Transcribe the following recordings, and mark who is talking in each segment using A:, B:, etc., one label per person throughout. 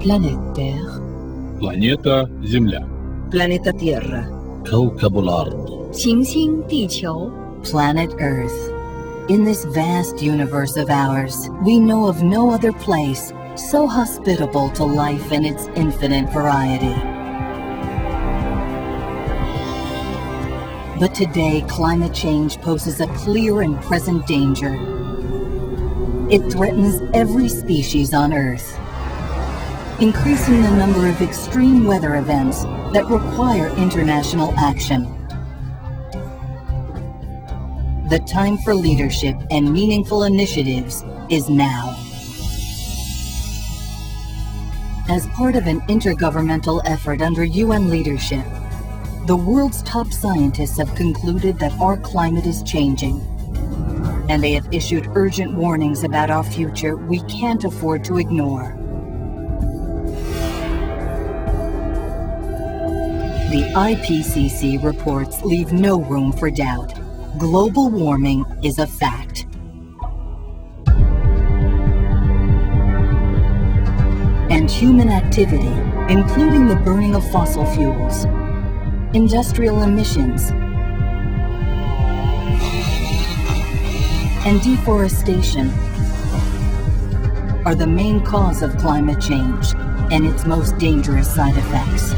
A: Planète Terre.
B: Планета Земля.
C: Planeta Tierra.
D: كوكب الأرض.
A: 行星地球.
C: Planet Earth. In this vast universe of ours, we know of no other place so hospitable to life in its infinite variety. But today, climate change poses a clear and present danger. It threatens every species on Earth, increasing the number of extreme weather events that require international action. The time for leadership and meaningful initiatives is now. As part of an intergovernmental effort under UN leadership, the world's top scientists have concluded that our climate is changing, and they have issued urgent warnings about our future we can't afford to ignore. The IPCC reports leave no room for doubt. Global warming is a fact. And human activity, including the burning of fossil fuels, industrial emissions, and deforestation, are the main cause of climate change and its most dangerous side effects.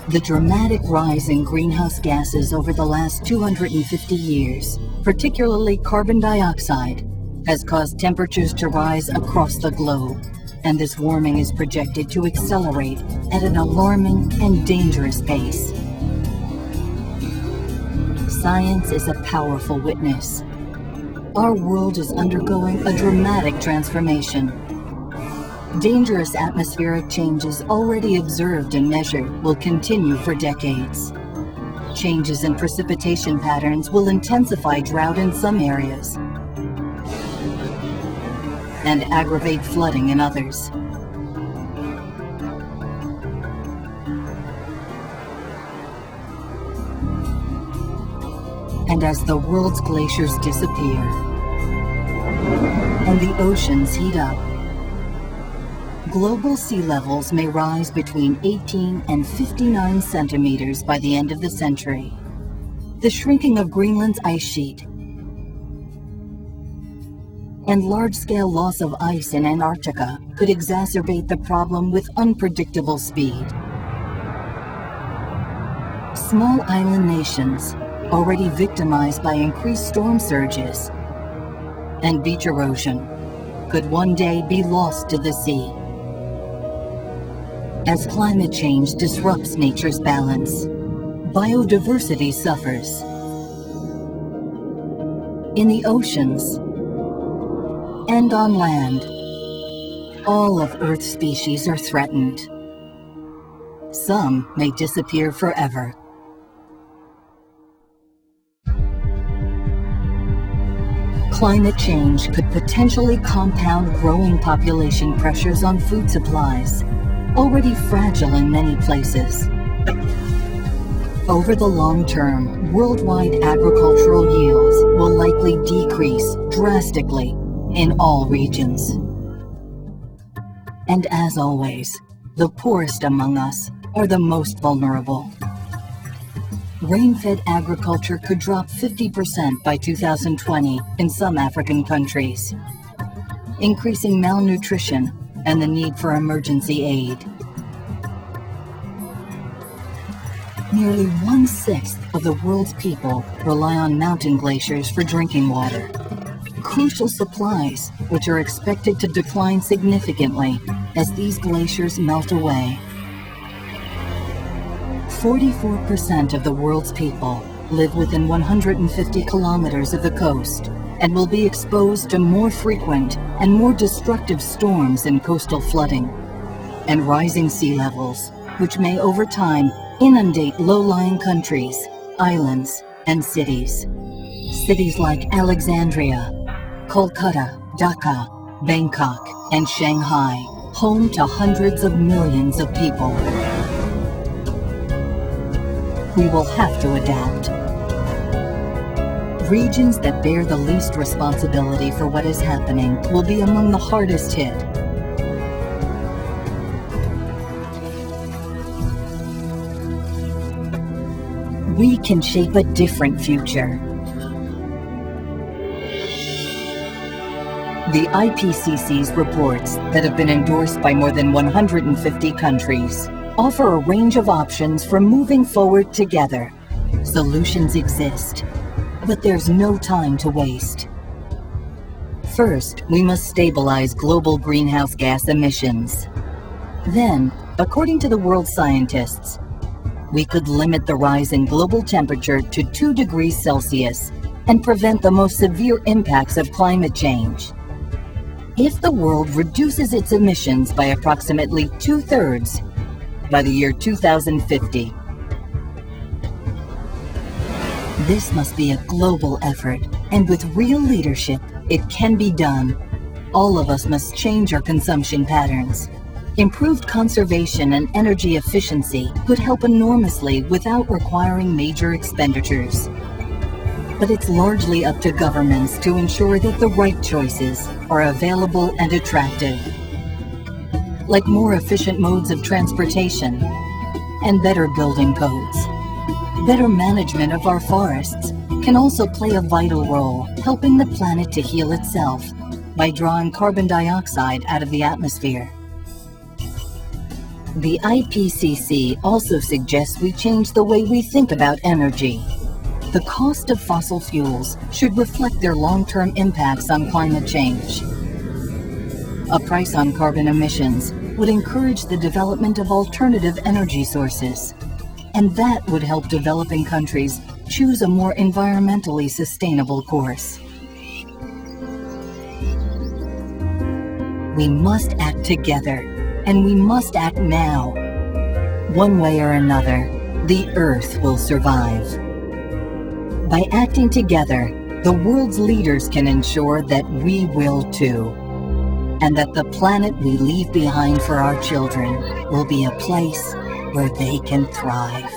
C: The dramatic rise in greenhouse gases over the last 250 years, particularly carbon dioxide, has caused temperatures to rise across the globe, and this warming is projected to accelerate at an alarming and dangerous pace. Science is a powerful witness. Our world is undergoing a dramatic transformation. Dangerous atmospheric changes already observed and measured will continue for decades. Changes in precipitation patterns will intensify drought in some areas and aggravate flooding in others. And as the world's glaciers disappear and the oceans heat up, global sea levels may rise between 18 and 59 centimeters by the end of the century. The shrinking of Greenland's ice sheet and large-scale loss of ice in Antarctica could exacerbate the problem with unpredictable speed. Small island nations, already victimized by increased storm surges and beach erosion, could one day be lost to the sea. As climate change disrupts nature's balance, biodiversity suffers. In the oceans and on land, all of Earth's species are threatened. Some may disappear forever. Climate change could potentially compound growing population pressures on food supplies, already fragile in many places. Over the long term, worldwide agricultural yields will likely decrease drastically in all regions. And as always, the poorest among us are the most vulnerable. Rain-fed agriculture could drop 50% by 2020 in some African countries, increasing malnutrition and the need for emergency aid. Nearly 1/6 of the world's people rely on mountain glaciers for drinking water, crucial supplies which are expected to decline significantly as these glaciers melt away. 44% of the world's people live within 150 kilometers of the coast and will be exposed to more frequent and more destructive storms and coastal flooding, and rising sea levels, which may over time inundate low-lying countries, islands, and cities. Cities like Alexandria, Kolkata, Dhaka, Bangkok, and Shanghai, home to hundreds of millions of people. We will have to adapt. Regions that bear the least responsibility for what is happening will be among the hardest hit. We can shape a different future. The IPCC's reports that have been endorsed by more than 150 countries offer a range of options for moving forward together. Solutions exist, but there's no time to waste. First, we must stabilize global greenhouse gas emissions. Then, according to the world scientists, we could limit the rise in global temperature to 2 degrees Celsius and prevent the most severe impacts of climate change. If the world reduces its emissions by approximately 2/3 by the year 2050, this must be a global effort, and with real leadership, it can be done. All of us must change our consumption patterns. Improved conservation and energy efficiency could help enormously without requiring major expenditures. But it's largely up to governments to ensure that the right choices are available and attractive, like more efficient modes of transportation and better building codes. Better management of our forests can also play a vital role, helping the planet to heal itself by drawing carbon dioxide out of the atmosphere. The IPCC also suggests we change the way we think about energy. The cost of fossil fuels should reflect their long-term impacts on climate change. A price on carbon emissions would encourage the development of alternative energy sources, and that would help developing countries choose a more environmentally sustainable course. We must act together, and we must act now. One way or another, the Earth will survive. By acting together, the world's leaders can ensure that we will too, and that the planet we leave behind for our children will be a place where they can thrive.